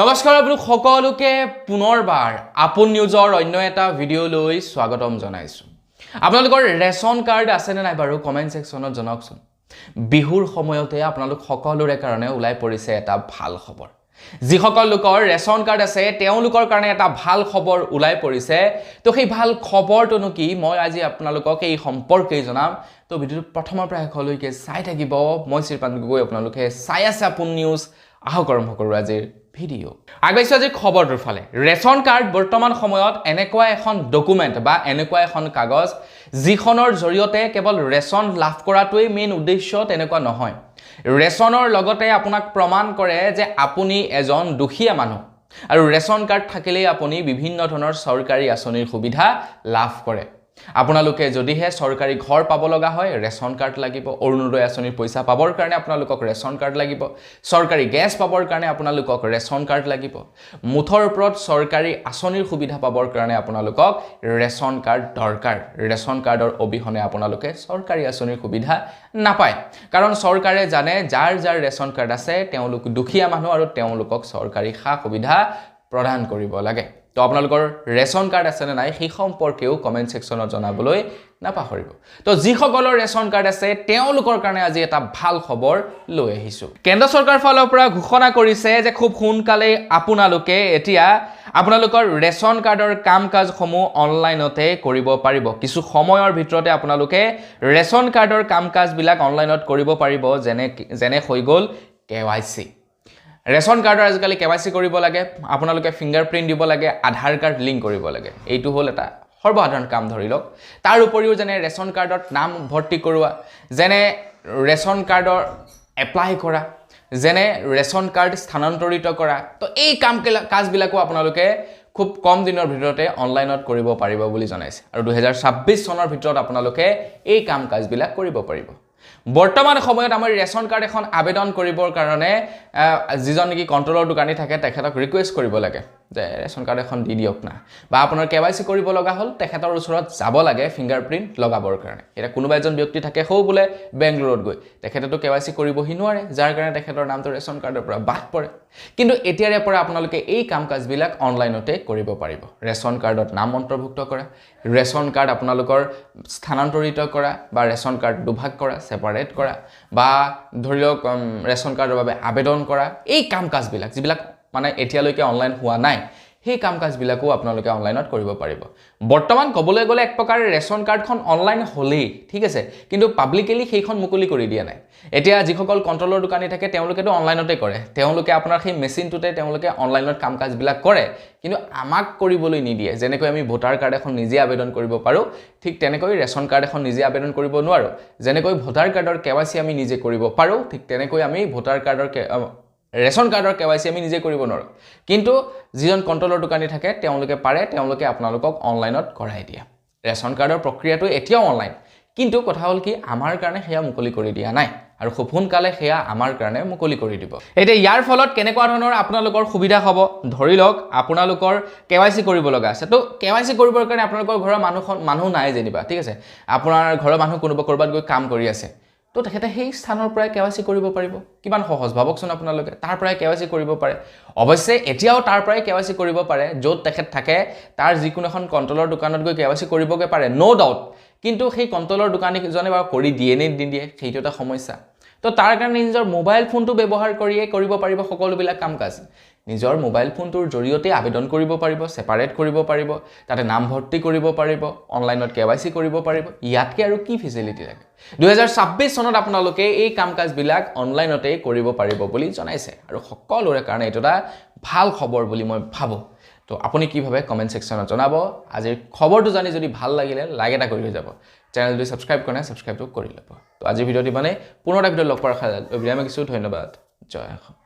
নমস্কাৰ আপোনালোক সকলোকে পুনৰবাৰ আপোন নিউজৰ অন্য এটা ভিডিঅ' লৈ স্বাগতম জনাইছো। আপোনালোকৰ ৰেচন কাৰ্ড আছে নে নাই বাৰু কমেন্ট সেকশনত জনাওকচোন। বিহুৰ সময়তে আপোনালোক সকলোৰে কাৰণে ওলাই পৰিছে এটা ভাল খবৰ। যিসকল লোকৰ ৰেচন কাৰ্ড আছে তেওঁলোকৰ কাৰণে এটা ভাল খবৰ ওলাই পৰিছে। তো সেই ভাল খবৰটোনো কি মই আজি আপোনালোকক এই সম্পৰ্কে জনাম। তো ভিডিঅ'টো প্ৰথমৰ পৰা শেষলৈকে চাই থাকিব। মই শ্ৰীপান গগৈ, আপোনালোকে চাই আছে আপোন নিউজ। আহক আৰম্ভ কৰোঁ আজিৰ ভিডিঅ'। আগবাইছোঁ আজিৰ খবৰটোৰ ফালে। ৰেচন কাৰ্ড বৰ্তমান সময়ত এনেকুৱা এখন ডকুমেণ্ট বা এনেকুৱা এখন কাগজ যিখনৰ জৰিয়তে কেৱল ৰেচন লাভ কৰাটোৱেই মেইন উদ্দেশ্য তেনেকুৱা নহয়। ৰেচনৰ লগতে আপোনাক প্ৰমাণ কৰে যে আপুনি এজন দুখীয়া মানুহ আৰু ৰেচন কাৰ্ড থাকিলেই আপুনি বিভিন্ন ধৰণৰ চৰকাৰী আঁচনিৰ সুবিধা লাভ কৰে। আপোনালোকে যদিহে চৰকাৰী ঘৰ পাব লগা হয় ৰেচন কাৰ্ড লাগিব। অৰুণোদয় আঁচনিৰ পইচা পাবৰ কাৰণে আপোনালোকক ৰেচন কাৰ্ড লাগিব। চৰকাৰী গেছ পাবৰ কাৰণে আপোনালোকক ৰেচন কাৰ্ড লাগিব। মুঠৰ ওপৰত চৰকাৰী আঁচনিৰ সুবিধা পাবৰ কাৰণে আপোনালোকক ৰেচন কাৰ্ড দৰকাৰ। ৰেচন কাৰ্ডৰ অবিহনে আপোনালোকে চৰকাৰী আঁচনিৰ সুবিধা নাপায়। কাৰণ চৰকাৰে জানে যাৰ যাৰ ৰেচন কাৰ্ড আছে তেওঁলোক দুখীয়া মানুহ আৰু তেওঁলোকক চৰকাৰী সা সুবিধা প্ৰদান কৰিব লাগে। তো আপোনালোকৰ ৰেচন কাৰ্ড আছে নে নাই সেই সম্পৰ্কেও কমেন্ট সেকশনত জনাবলৈ নাপাহৰিব। তো যিসকলৰ ৰেচন কাৰ্ড আছে তেওঁলোকৰ কাৰণে আজি এটা ভাল খবৰ লৈ আহিছোঁ। কেন্দ্ৰ চৰকাৰ ফালৰ পৰা ঘোষণা কৰিছে যে খুব সোনকালে আপোনালোকে এতিয়া আপোনালোকৰ ৰেচন কাৰ্ডৰ কাম কাজসমূহ অনলাইনতে কৰিব পাৰিব। কিছু সময়ৰ ভিতৰতে আপোনালোকে ৰেচন কাৰ্ডৰ কাম কাজবিলাক অনলাইনত কৰিব পাৰিব। যেনে হৈ গ'ল KYC। ৰেচন কাৰ্ডৰ আজিকালি KYC কৰিব লাগে। আপোনালোকে ফিংগাৰপ্ৰিণ্ট দিব লাগে, আধাৰ কাৰ্ড লিংক কৰিব লাগে। এইটো হ'ল এটা সৰ্বসাধাৰণ কাম ধৰি লওক। তাৰ উপৰিও যেনে ৰেচন কাৰ্ডত নাম ভৰ্তি কৰোৱা, যেনে ৰেচন কাৰ্ডৰ এপ্লাই কৰা, যেনে ৰেচন কাৰ্ড স্থানান্তৰিত কৰা। তো এই কাজবিলাকো আপোনালোকে খুব কম দিনৰ ভিতৰতে অনলাইনত কৰিব পাৰিব বুলি জনাইছে। আৰু 2026 চনৰ ভিতৰত আপোনালোকে এই কাম কাজবিলাক কৰিব পাৰিব। বৰ্তমান সময়ত আমাৰ ৰেচন কাৰ্ড এখন আবেদন কৰিবৰ কাৰণে যিজন নেকি কণ্ট্ৰলৰ দোকানী থাকে তেখেতক ৰিকুৱেষ্ট কৰিব লাগে যে ৰেচন কাৰ্ড এখন দি দিয়ক না। বা আপোনাৰ KYC কৰিব লগা হ'ল তেখেতৰ ওচৰত যাব লাগে ফিংগাৰপ্ৰিণ্ট লগাবৰ কাৰণে। এতিয়া কোনোবা এজন ব্যক্তি থাকে সৌ বোলে বেংগলোৰত গৈ তেখেতেতো KYC কৰিবহি নোৱাৰে, যাৰ কাৰণে তেখেতৰ নামটো ৰেচন কাৰ্ডৰ পৰা বাদ পৰে। কিন্তু এতিয়াৰে পৰা আপোনালোকে এই কাম কাজবিলাক অনলাইনতে কৰিব পাৰিব। ৰেচন কাৰ্ডত নাম অন্তৰ্ভুক্ত কৰা, ৰেচন কাৰ্ড আপোনালোকৰ স্থানান্তৰিত কৰা বা ৰেচন কাৰ্ড দুভাগ কৰা, ছেপাৰেট কৰা, বা ধৰি লওক ৰেচন কাৰ্ডৰ বাবে আবেদন কৰা। এই কাম কাজবিলাক যিবিলাক মানে এতিয়ালৈকে অনলাইন হোৱা নাই সেই কাম কাজবিলাকো আপোনালোকে অনলাইনত কৰিব পাৰিব। বৰ্তমান ক'বলৈ গ'লে এক প্ৰকাৰে ৰেচন কাৰ্ডখন অনলাইন হ'লেই, ঠিক আছে, কিন্তু পাব্লিকেলি সেইখন মুকলি কৰি দিয়া নাই। এতিয়া যিসকল কণ্ট্ৰলৰ দোকানী থাকে তেওঁলোকেতো অনলাইনতে কৰে। তেওঁলোকে আপোনাৰ সেই মেচিনটোতে তেওঁলোকে অনলাইনত কাম কাজবিলাক কৰে, কিন্তু আমাক কৰিবলৈ নিদিয়ে। যেনেকৈ আমি ভোটাৰ কাৰ্ড এখন নিজে আবেদন কৰিব পাৰোঁ, ঠিক তেনেকৈ ৰেচন কাৰ্ড এখন নিজে আবেদন কৰিব নোৱাৰোঁ। যেনেকৈ ভোটাৰ কাৰ্ডৰ KYC আমি নিজে কৰিব পাৰোঁ, ঠিক তেনেকৈ আমি ৰেচন কাৰ্ডৰ KYC আমি নিজে কৰিব নোৱাৰোঁ। কিন্তু যিজন কণ্ট্ৰলৰ দোকানী থাকে তেওঁলোকে পাৰে, তেওঁলোকে আপোনালোকক অনলাইনত কৰাই দিয়ে। ৰেচন কাৰ্ডৰ প্ৰক্ৰিয়াটো এতিয়াও অনলাইন, কিন্তু কথা হ'ল কি আমাৰ কাৰণে সেয়া মুকলি কৰি দিয়া নাই আৰু খুব সোনকালে সেয়া আমাৰ কাৰণে মুকলি কৰি দিব। এতিয়া ইয়াৰ ফলত কেনেকুৱা ধৰণৰ আপোনালোকৰ সুবিধা হ'ব, ধৰি লওক আপোনালোকৰ KYC কৰিব লগা আছে। তো KYC কৰিবৰ কাৰণে আপোনালোকৰ ঘৰৰ মানুহ নাই যেনিবা, ঠিক আছে, আপোনাৰ ঘৰৰ মানুহ কোনোবা ক'ৰবাত গৈ কাম কৰি আছে। তো তেখেতে সেই স্থানৰ পৰাই KYC কৰিব পাৰিব। কিমান সহজ ভাবকচোন আপোনালোকে। তাৰ পৰাই KYC কৰিব পাৰে। অৱশ্যে এতিয়াও তাৰ পৰাই KYC কৰিব পাৰে। য'ত তেখেত থাকে তাৰ যিকোনো এখন কণ্ট্ৰলৰ দোকানত গৈ KYC কৰিবগৈ পাৰে, ন' ডাউট। কিন্তু সেই কণ্ট্ৰলৰ দোকানীজনে বাৰু কৰি দিয়ে নে নিদিয়ে সেইটো এটা সমস্যা। তো তাৰ কাৰণে নিজৰ মোবাইল ফোনটো ব্যৱহাৰ কৰিয়ে কৰিব পাৰিব সকলোবিলাক কাম কাজ। নিজৰ মোবাইল ফোনটোৰ জৰিয়তে আবেদন কৰিব পাৰিব, ছেপাৰেট কৰিব পাৰিব, তাতে নাম ভৰ্তি কৰিব পাৰিব, অনলাইনত KYC কৰিব পাৰিব। ইয়াতকৈ আৰু কি ফেচিলিটি লাগে। 2026 চনত আপোনালোকে এই কাম কাজবিলাক অনলাইনতেই কৰিব পাৰিব বুলি জনাইছে। আৰু সকলোৰে কাৰণে এইটো এটা ভাল খবৰ বুলি মই ভাবোঁ। তো আপুনি কি ভাবে কমেন্ট সেকশনত জনাব। আজিৰ খবৰটো জানি যদি ভাল লাগিলে লাইক এটা কৰি যাব। চেনেল যদি ছাবস্ক্ৰাইব কৰা নাই ছাবস্ক্ৰাইবটো কৰি ল'ব। তো আজিৰ ভিডিঅ'টি মানে পুনৰ এটা ভিডিঅ' লগ পোৱাৰ আশা ৰাখিছোঁ। ধন্যবাদ। জয় অসম।